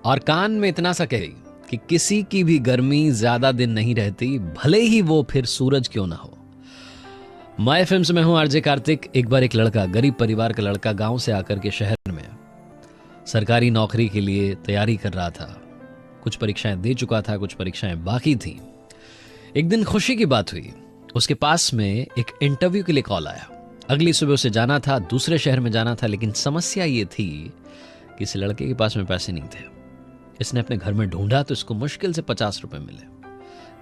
और कान में इतना सा कहे कि किसी की भी गर्मी ज्यादा दिन नहीं रहती, भले ही वो फिर सूरज क्यों ना हो। माय एफएम से मैं हूं आरजे कार्तिक। एक बार एक लड़का, गरीब परिवार का लड़का, गांव से आकर के शहर में सरकारी नौकरी के लिए तैयारी कर रहा था। कुछ परीक्षाएं दे चुका था, कुछ परीक्षाएं बाकी थी। एक दिन खुशी की बात हुई, उसके पास में एक इंटरव्यू के लिए कॉल आया। अगली सुबह उसे जाना था, दूसरे शहर में जाना था, लेकिन समस्या ये थी कि इस लड़के के पास में पैसे नहीं थे। इसने अपने घर में ढूंढा तो इसको मुश्किल से 50 रुपए मिले।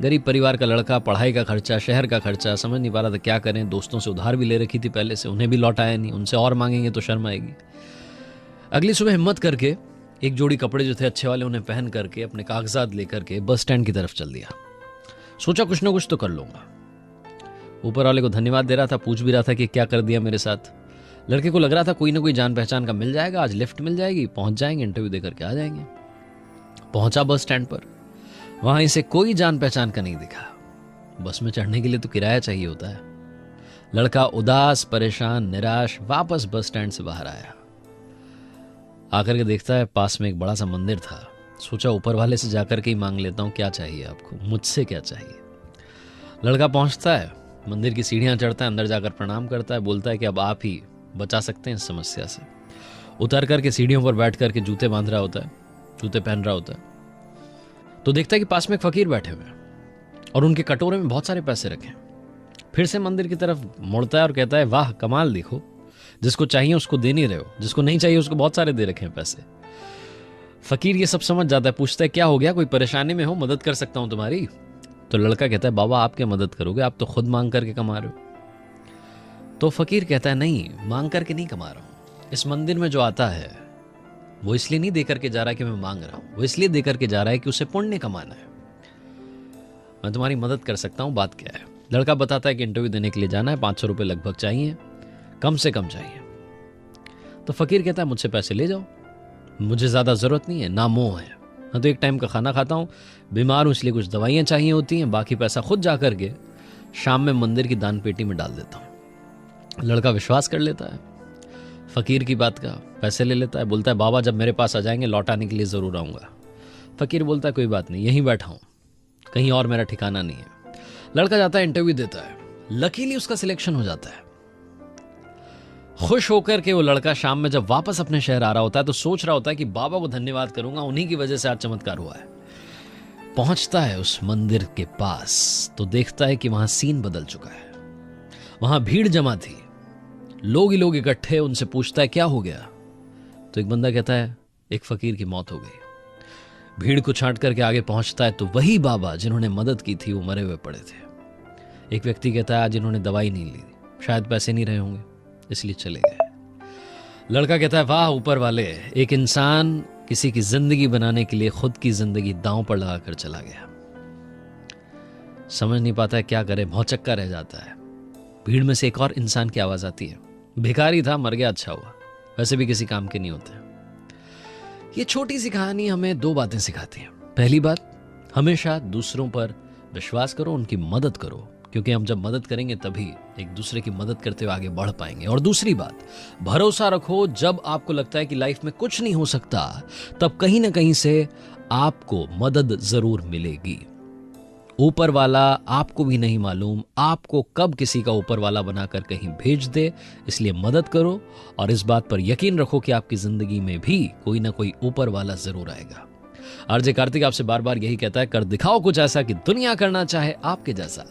गरीब परिवार का लड़का, पढ़ाई का खर्चा, शहर का खर्चा, समझ नहीं पा रहा था क्या करें। दोस्तों से उधार भी ले रखी थी पहले से, उन्हें भी लौटाया नहीं, उनसे और मांगेंगे तो शर्म आएगी। अगली सुबह हिम्मत करके एक जोड़ी कपड़े जो थे अच्छे वाले उन्हें पहन करके अपने कागजात लेकर के बस स्टैंड की तरफ चल दिया। सोचा कुछ ना कुछ तो कर लूंगा। ऊपर वाले को धन्यवाद दे रहा था, पूछ भी रहा था कि क्या कर दिया मेरे साथ। लड़के को लग रहा था कोई ना कोई जान पहचान का मिल जाएगा, आज लिफ्ट मिल जाएगी, पहुंच जाएंगे, इंटरव्यू देकर के आ जाएंगे। पहुंचा बस स्टैंड पर, वहां इसे कोई जान पहचान का नहीं दिखा। बस में चढ़ने के लिए तो किराया चाहिए होता है। लड़का उदास, परेशान, निराश वापस बस स्टैंड से बाहर आया। आकर के देखता है पास में एक बड़ा सा मंदिर था। सोचा ऊपर वाले से जाकर के ही मांग लेता हूं, क्या चाहिए आपको, मुझसे क्या चाहिए। लड़का पहुंचता है, मंदिर की सीढ़ियां चढ़ता है, अंदर जाकर प्रणाम करता है, बोलता है कि अब आप ही बचा सकते हैं इस समस्या से। उतर करके सीढ़ियों पर बैठ करके जूते बांध रहा होता है, जूते पहन रहा होता है, तो देखता है कि पास में एक फकीर बैठे हुए हैं और उनके कटोरे में बहुत सारे पैसे रखे। फिर से मंदिर की तरफ मुड़ता है और कहता है, वाह कमाल, देखो जिसको चाहिए उसको दे नहीं रहे हो, जिसको नहीं चाहिए उसको बहुत सारे दे रखे हैं पैसे। फकीर ये सब समझ जाता है, पूछता है क्या हो गया, कोई परेशानी में हो, मदद कर सकता हूं तुम्हारी। तो लड़का कहता है, बाबा आप क्या मदद करोगे, आप तो खुद मांग करके कमा रहे हो। तो फकीर कहता है, नहीं, मांग करके नहीं कमा रहा हूं। इस मंदिर में जो आता है वो इसलिए नहीं देकर के जा रहा है कि मैं मांग रहा हूं, वो इसलिए देकर के जा रहा है कि उसे पुण्य कमाना है। मैं तुम्हारी मदद कर सकता हूं, बात क्या है। लड़का बताता है कि इंटरव्यू देने के लिए जाना है, 500 रुपये लगभग चाहिए, कम से कम चाहिए। तो फकीर कहता है, मुझसे पैसे ले जाओ, मुझे ज्यादा जरूरत नहीं है, ना मोह है। मैं तो एक टाइम का खाना खाता हूं, बीमार हूं इसलिए कुछ दवाइयां चाहिए होती हैं, बाकी पैसा खुद जा करके शाम में मंदिर की दान पेटी में डाल देता हूं। लड़का विश्वास कर लेता है फकीर की बात का, पैसे ले लेता है, बोलता है बाबा जब मेरे पास आ जाएंगे लौटाने के लिए जरूर आऊंगा। फकीर बोलता है कोई बात नहीं, यहीं बैठा हूं, कहीं और मेरा ठिकाना नहीं है। लड़का जाता है, इंटरव्यू देता है, लकीली उसका सिलेक्शन हो जाता है। खुश होकर के वो लड़का शाम में जब वापस अपने शहर आ रहा होता है तो सोच रहा होता है कि बाबा को धन्यवाद करूंगा, उन्हीं की वजह से आज चमत्कार हुआ है। पहुंचता है उस मंदिर के पास तो देखता है कि वहां सीन बदल चुका है। वहां भीड़ जमा थी, लोग ही लोग इकट्ठे। उनसे पूछता है क्या हो गया, तो एक बंदा कहता है एक फकीर की मौत हो गई। भीड़ को छांट करके आगे पहुंचता है तो वही बाबा जिन्होंने मदद की थी वो मरे हुए पड़े थे। एक व्यक्ति कहता है आज इन्होंने दवाई नहीं ली, शायद पैसे नहीं रहे होंगे इसलिए चले गए। लड़का कहता है वाह ऊपर वाले, एक इंसान किसी की जिंदगी बनाने के लिए खुद की जिंदगी दांव पर लगाकर चला गया। समझ नहीं पाता है क्या करे, भौचक्का रह जाता है। भीड़ में से एक और इंसान की आवाज आती है, भिखारी था, मर गया, अच्छा हुआ, वैसे भी किसी काम के नहीं होते। ये छोटी सी कहानी हमें 2 बातें सिखाती है। पहली बात, हमेशा दूसरों पर विश्वास करो, उनकी मदद करो, क्योंकि हम जब मदद करेंगे तभी एक दूसरे की मदद करते हुए आगे बढ़ पाएंगे। और दूसरी बात, भरोसा रखो, जब आपको लगता है कि लाइफ में कुछ नहीं हो सकता तब कहीं ना कहीं से आपको मदद जरूर मिलेगी। ऊपर वाला आपको भी नहीं मालूम आपको कब किसी का ऊपर वाला बनाकर कहीं भेज दे, इसलिए मदद करो और इस बात पर यकीन रखो कि आपकी जिंदगी में भी कोई ना कोई ऊपर वाला जरूर आएगा। आरजे कार्तिक आपसे बार बार यही कहता है, कर दिखाओ कुछ ऐसा कि दुनिया करना चाहे आपके जैसा।